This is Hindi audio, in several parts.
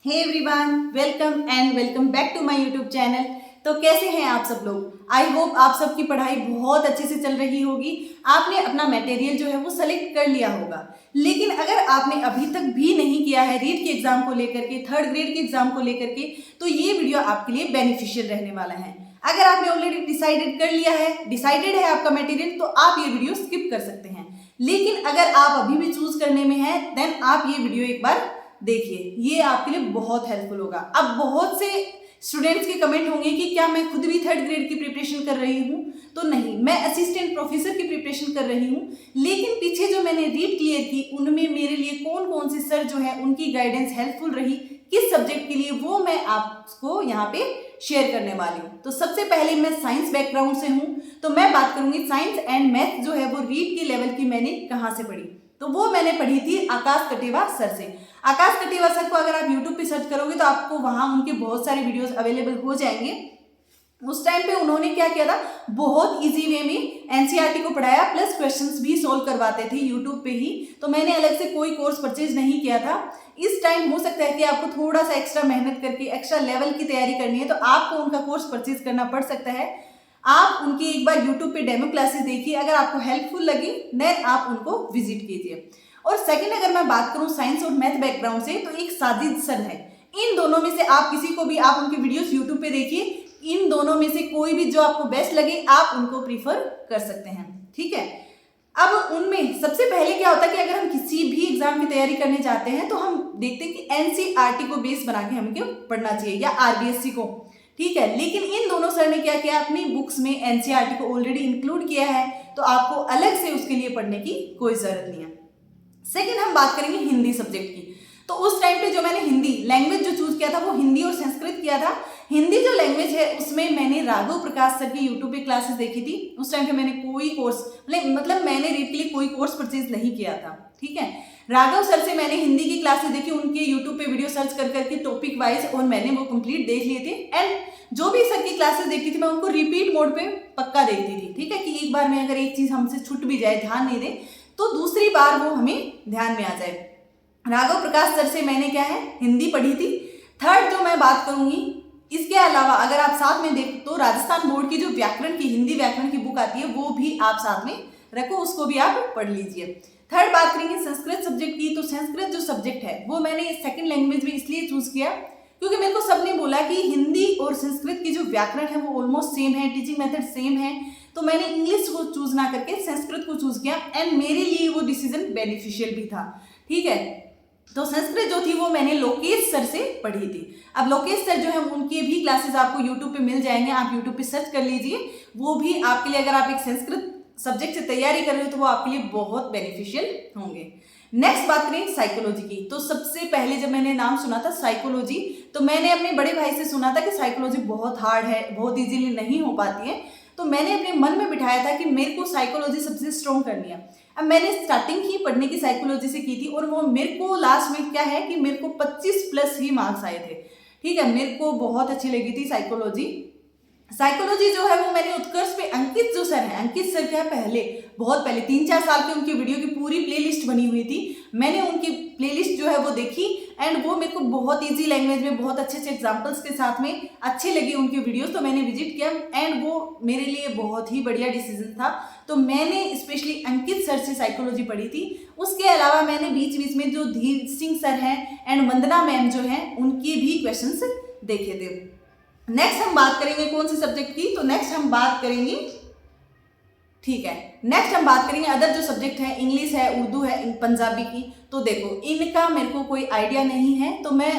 Hey everyone, welcome back to my YouTube channel. तो कैसे हैं आप सब लोग? आई होप आप सबकी पढ़ाई बहुत अच्छे से चल रही होगी। आपने अपना मटेरियल जो है वो सेलेक्ट कर लिया होगा। लेकिन अगर आपने अभी तक भी नहीं किया है रीट के एग्जाम को लेकर के, थर्ड ग्रेड के एग्जाम को लेकर के, तो ये वीडियो आपके लिए बेनिफिशियल रहने वाला है। अगर आपने ऑलरेडी डिसाइडेड कर लिया है, डिसाइडेड है आपका मटेरियल, तो आप ये वीडियो स्किप कर सकते हैं। लेकिन अगर आप अभी भी चूज करने में हैं, देन आप ये वीडियो एक बार देखिए, ये आपके लिए बहुत हेल्पफुल होगा। अब बहुत से स्टूडेंट्स के कमेंट होंगे कि क्या मैं खुद भी थर्ड ग्रेड की प्रिपरेशन कर रही हूँ? तो नहीं, मैं असिस्टेंट प्रोफेसर की प्रिपरेशन कर रही हूँ। लेकिन पीछे जो मैंने रीट क्लियर की, उनमें मेरे लिए कौन कौन से सर जो है उनकी गाइडेंस हेल्पफुल रही किस सब्जेक्ट के लिए, वो मैं आपको यहाँ पे शेयर करने वाली हूँ। तो सबसे पहले मैं साइंस बैकग्राउंड से हूँ, तो मैं बात करूंगी साइंस एंड मैथ जो है वो रीट के लेवल की मैंने कहाँ से पढ़ी। तो वो मैंने पढ़ी थी आकाश कटेवा सर से। आकाश कटेवा सर को अगर आप YouTube पे सर्च करोगे तो आपको वहां उनके बहुत सारे वीडियोस अवेलेबल हो जाएंगे। उस टाइम पे उन्होंने क्या किया था, बहुत इजी वे में एनसीईआरटी को पढ़ाया, प्लस क्वेश्चंस भी सोल्व करवाते थे YouTube पे ही। तो मैंने अलग से कोई कोर्स परचेज नहीं किया था। इस टाइम हो सकता है कि आपको थोड़ा सा एक्स्ट्रा मेहनत करके एक्स्ट्रा लेवल की तैयारी करनी है, तो आपको उनका कोर्स परचेज करना पड़ सकता है। आप उनकी एक बार YouTube पे डेमो क्लासेस देखिए, अगर आपको हेल्पफुल लगी देन आप उनको विजिट कीजिए। और सेकंड, अगर मैं बात करूं साइंस और मैथ बैकग्राउंड से, तो एक साजिद सर है। इन दोनों में से आप किसी को भी, आप उनके वीडियोस YouTube पे देखिए, इन दोनों में से कोई भी जो आपको बेस्ट लगे आप उनको प्रीफर कर सकते हैं। ठीक है, अब उनमें सबसे पहले क्या होता है कि अगर हम किसी भी एग्जाम की तैयारी करने जाते हैं तो हम देखते हैं कि एनसीईआरटी को बेस बना के हमें क्यों पढ़ना चाहिए, या आरबीएससी को। ठीक है, लेकिन इन दोनों सर ने क्या किया, अपनी बुक्स में एनसीईआरटी को ऑलरेडी इंक्लूड किया है, तो आपको अलग से उसके लिए पढ़ने की कोई जरूरत नहीं है। सेकेंड, हम बात करेंगे हिंदी सब्जेक्ट की। तो उस टाइम पे जो मैंने हिंदी लैंग्वेज जो चूज किया था वो हिंदी और संस्कृत किया था। हिंदी जो लैंग्वेज है उसमें मैंने राघव प्रकाश सर की यूट्यूब पे क्लासेस देखी थी। उस टाइम पे मैंने कोई कोर्स मतलब मैंने रीट के लिए कोई कोर्स परचेज नहीं किया था। ठीक है, राघव सर से मैंने हिंदी की क्लासेस देखी, उनके यूट्यूब पे वीडियो सर्च कर करके टॉपिक वाइज, और मैंने वो कंप्लीट देख लिए थे। एंड जो भी सर की क्लासेस देखती थी मैं उनको रिपीट मोड पे पक्का देखती थी। ठीक है, कि एक बार में अगर एक चीज हमसे छूट भी जाए, ध्यान नहीं दे, तो दूसरी बार वो हमें ध्यान में आ जाए। राघव प्रकाश सर से मैंने क्या है, हिंदी पढ़ी थी। थर्ड जो मैं बात करूंगी, इसके अलावा अगर आप साथ में देख तो राजस्थान बोर्ड की जो व्याकरण की, हिंदी व्याकरण की बुक आती है, वो भी आप साथ में रखो, उसको भी आप पढ़ लीजिए। थर्ड बात करेंगे संस्कृत सब्जेक्ट की। तो संस्कृत जो सब्जेक्ट है वो मैंने सेकंड लैंग्वेज में इसलिए चूज किया क्योंकि मेरे को सबने बोला कि हिंदी और संस्कृत की जो व्याकरण है वो ऑलमोस्ट सेम है, टीचिंग मेथड सेम है। तो मैंने इंग्लिश को चूज ना करके संस्कृत को चूज किया, एंड मेरे लिए वो डिसीजन बेनिफिशियल भी था। ठीक है, तो संस्कृत जो थी वो मैंने लोकेश सर से पढ़ी थी। अब लोकेश सर जो है उनके भी क्लासेस आपको यूट्यूब पे मिल जाएंगे, आप यूट्यूब पे सर्च कर लीजिए। वो भी आपके लिए, अगर आप एक संस्कृत सब्जेक्ट से तैयारी कर रहे हो तो वो आपके लिए बहुत बेनिफिशियल होंगे। नेक्स्ट बात करें साइकोलॉजी की। तो सबसे पहले जब मैंने नाम सुना था साइकोलॉजी, तो मैंने अपने बड़े भाई से सुना था कि साइकोलॉजी बहुत हार्ड है, बहुत इजीली नहीं हो पाती है। तो मैंने अपने मन में बिठाया था कि मेरे को साइकोलॉजी सबसे स्ट्रॉन्ग करनी है। अब मैंने स्टार्टिंग ही पढ़ने की साइकोलॉजी से की थी, और वो मेरे को लास्ट में क्या है कि मेरे को 25 प्लस ही मार्क्स आए थे। ठीक है, मेरे को बहुत अच्छी लगी थी साइकोलॉजी। साइकोलॉजी जो है वो मैंने उत्कर्ष पे अंकित जो सर है, अंकित सर क्या है, पहले बहुत पहले 3-4 साल की उनकी वीडियो की पूरी प्लेलिस्ट बनी हुई थी। मैंने उनकी प्लेलिस्ट जो है वो देखी, एंड वो मेरे को बहुत इजी लैंग्वेज में, बहुत अच्छे अच्छे एग्जांपल्स के साथ में अच्छे लगे उनके वीडियोस, तो मैंने विजिट किया, एंड वो मेरे लिए बहुत ही बढ़िया डिसीजन था। तो मैंने स्पेशली अंकित सर से साइकोलॉजी पढ़ी थी। उसके अलावा मैंने बीच बीच में जो धीर सिंह सर हैं एंड वंदना मैम जो हैं, उनके भी क्वेश्चन देखे थे। नेक्स्ट हम बात करेंगे कौन से सब्जेक्ट की, तो नेक्स्ट हम बात करेंगे, ठीक है, नेक्स्ट हम बात करेंगे अदर जो सब्जेक्ट है, इंग्लिश है, उर्दू है, पंजाबी की। तो देखो इनका मेरे को कोई आइडिया नहीं है, तो मैं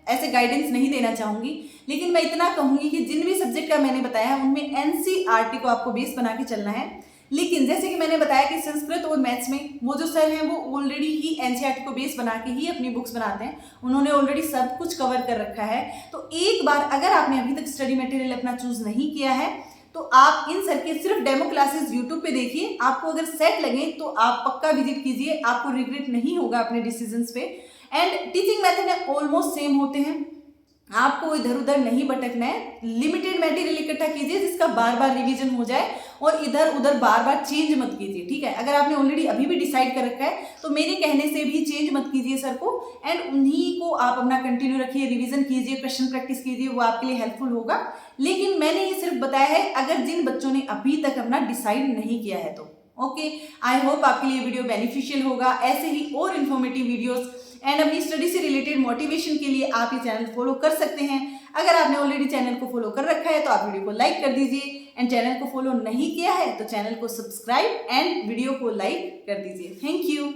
ऐसे गाइडेंस नहीं देना चाहूंगी। लेकिन मैं इतना कहूंगी कि जिन भी सब्जेक्ट का मैंने बताया है उनमें एनसीईआरटी को आपको बेस बना के चलना है। लेकिन जैसे कि मैंने बताया कि संस्कृत और मैथ्स में वो जो सर हैं वो ऑलरेडी ही एनसीईआरटी को बेस बना के ही अपनी बुक्स बनाते हैं, उन्होंने ऑलरेडी सब कुछ कवर कर रखा है। तो एक बार अगर आपने अभी तक स्टडी मटेरियल अपना चूज नहीं किया है तो आप इन सर के सिर्फ डेमो क्लासेस यूट्यूब पे देखिए, आपको अगर सेट लगे तो आप पक्का विजिट कीजिए, आपको रिग्रेट नहीं होगा अपने डिसीजंस पे। And teaching method almost same होते हैं, आपको इधर उधर नहीं भटकना है। लिमिटेड मटेरियल इकट्ठा कीजिए जिसका बार बार रिवीजन हो जाए और इधर उधर बार बार चेंज मत कीजिए, ठीक है। अगर आपने ऑलरेडी अभी भी डिसाइड कर रखा है तो मेरे कहने से भी चेंज मत कीजिए सर को, एंड उन्हीं को आप अपना कंटिन्यू रखिए, रिवीजन कीजिए, क्वेश्चन प्रैक्टिस कीजिए, वो आपके लिए हेल्पफुल होगा। लेकिन मैंने ये सिर्फ बताया है अगर जिन बच्चों ने अभी तक अपना डिसाइड नहीं किया है तो। ओके, आई होप आपके लिए वीडियो बेनिफिशियल होगा। ऐसे ही और इन्फॉर्मेटिव वीडियोस एंड अपनी स्टडी से रिलेटेड मोटिवेशन के लिए आप ये चैनल फॉलो कर सकते हैं। अगर आपने ऑलरेडी चैनल को फॉलो कर रखा है तो आप वीडियो को लाइक कर दीजिए, एंड चैनल को फॉलो नहीं किया है तो चैनल को सब्सक्राइब एंड वीडियो को लाइक कर दीजिए। Thank you.